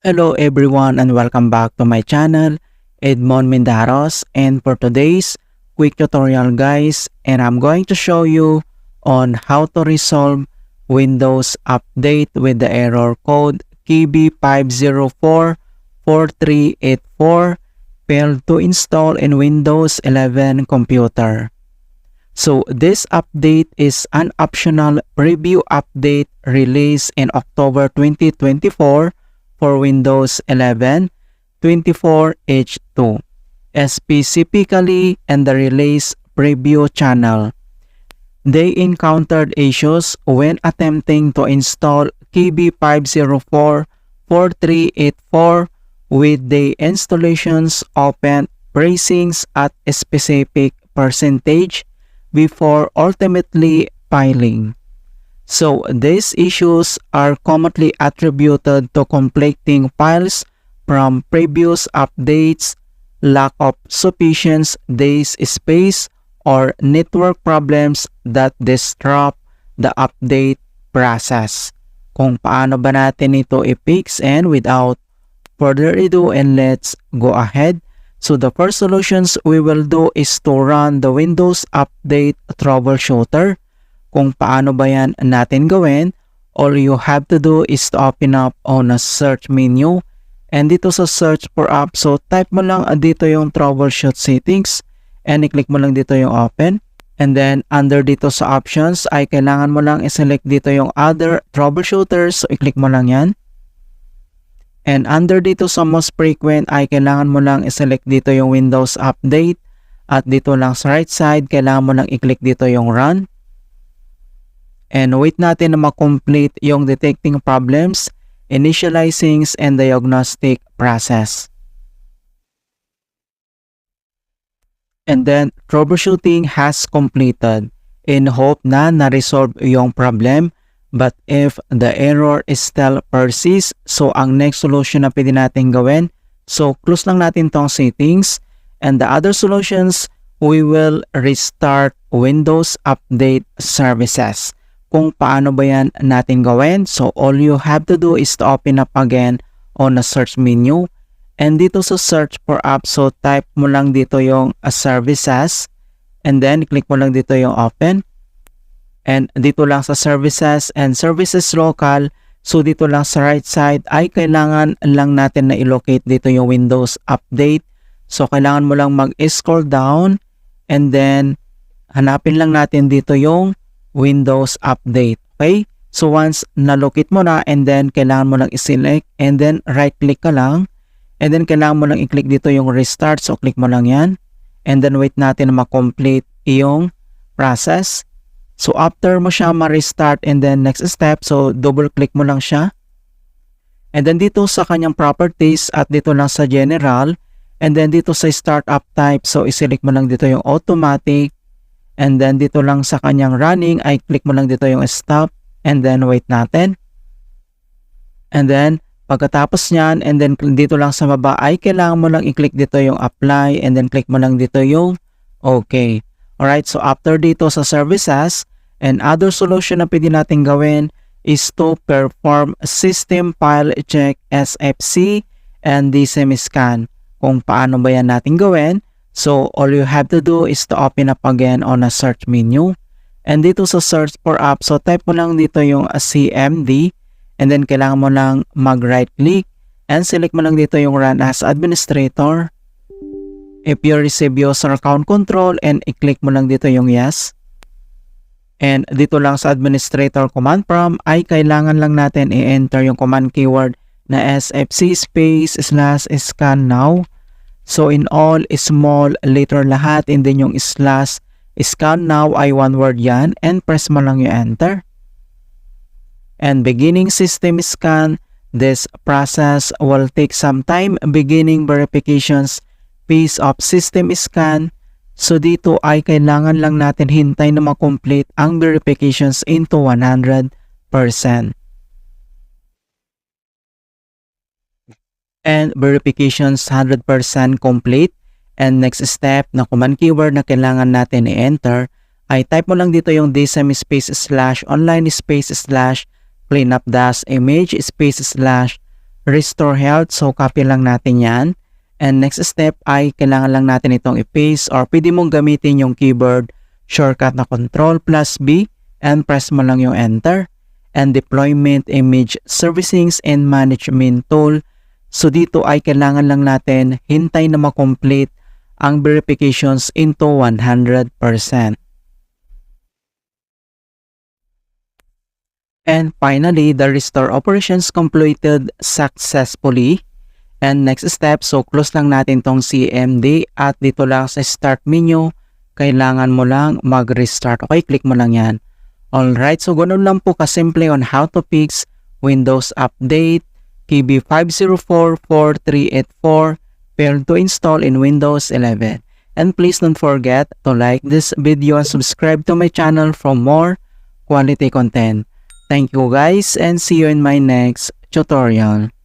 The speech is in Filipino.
Hello everyone and welcome back to my channel, Edmund Mindaros, and for today's quick tutorial guys, and I'm going to show you on how to resolve Windows update with the error code KB5044384 failed to install in Windows 11 computer. So this update is an optional preview update released in October 2024 for Windows 11 24H2, specifically in the release preview channel. They encountered issues when attempting to install KB5044384 with the installations open pressings at a specific percentage before ultimately filing. So these issues are commonly attributed to conflicting files from previous updates, lack of sufficient disk space, or network problems that disrupt the update process. Kung paano ba natin ito i-fix, and without further ado, and let's go ahead. So the first solutions we will do is to run the Windows Update Troubleshooter. Kung paano ba yan natin gawin, all you have to do is to open up on a search menu. And dito sa search for app, so type mo lang dito yung troubleshoot settings. And i-click mo lang dito yung open. And then under dito sa options, ay kailangan mo lang i-select dito yung other troubleshooters. So i-click mo lang yan. And under dito sa most frequent, ay kailangan mo lang i-select dito yung Windows Update. At dito lang sa right side, kailangan mo lang i-click dito yung Run. And wait natin na ma-complete yung detecting problems, initializing, and diagnostic process. And then, troubleshooting has completed in hope na na-resolve yung problem. But if the error is still persists, so ang next solution na pwede natin gawin, so close lang natin tong settings. And the other solutions, we will restart Windows Update Services. Kung paano ba yan natin gawin, so all you have to do is to open up again on a search menu. And dito sa search for app, so type mo lang dito yung services. And then click mo lang dito yung open. And dito lang sa services and services local, so dito lang sa right side ay kailangan lang natin na i-locate dito yung Windows Update. So kailangan mo lang mag-scroll down and then hanapin lang natin dito yung Windows Update. Okay? So once na-locate mo na, and then kailangan mo lang i-select and then right-click ka lang. And then kailangan mo lang i-click dito yung restart. So click mo lang yan. And then wait natin na ma-complete yung process. So after mo siya ma-restart, and then next step, so double-click mo lang siya. And then dito sa kanyang properties at dito lang sa general. And then dito sa startup type, so i-select mo lang dito yung automatic. And then dito lang sa kanyang running, ay click mo lang dito yung stop. And then wait natin. And then pagkatapos nyan, and then dito lang sa baba, ay kailangan mo lang i-click dito yung apply. And then click mo lang dito yung okay. Alright, so after dito sa services, and other solution na pwede natin gawin is to perform system file check SFC and DSM scan. Kung paano ba yan natin gawin, so all you have to do is to open up again on a search menu. And dito sa search for app, so type mo lang dito yung CMD, and then kailangan mo lang mag-right click, and select mo lang dito yung run as administrator. If you receive user account control, and i-click mo lang dito yung yes. And dito lang sa administrator command prompt, ay kailangan lang natin i-enter yung command keyword na SFC space / scan now. So in all, small letter lahat, and then yung / scan now ay one word yan, and press mo lang yung enter. And beginning system scan, this process will take some time. Beginning verifications phase of system scan, so dito ay kailangan lang natin hintay na ma-complete ang verifications into 100%. And verifications 100% complete. And next step na command keyword na kailangan natin i-enter ay type mo lang dito yung dsm space / online space / cleanup dash image space / restore health. So copy lang natin yan. And next step ay kailangan lang natin itong i-paste or pwede mong gamitin yung keyboard shortcut na Ctrl+B and press mo lang yung enter. And deployment image servicings and management tool. So dito ay kailangan lang natin hintay na ma-complete ang verifications into 100%. And finally, the restore operations completed successfully. And next step, so close lang natin tong CMD at dito lang sa start menu, kailangan mo lang mag-restart. Okay, click mo lang yan. Alright, so ganun lang po kasimple on how to fix Windows Update KB5044384 failed to install in Windows 11. And please don't forget to like this video and subscribe to my channel for more quality content. Thank you guys and see you in my next tutorial.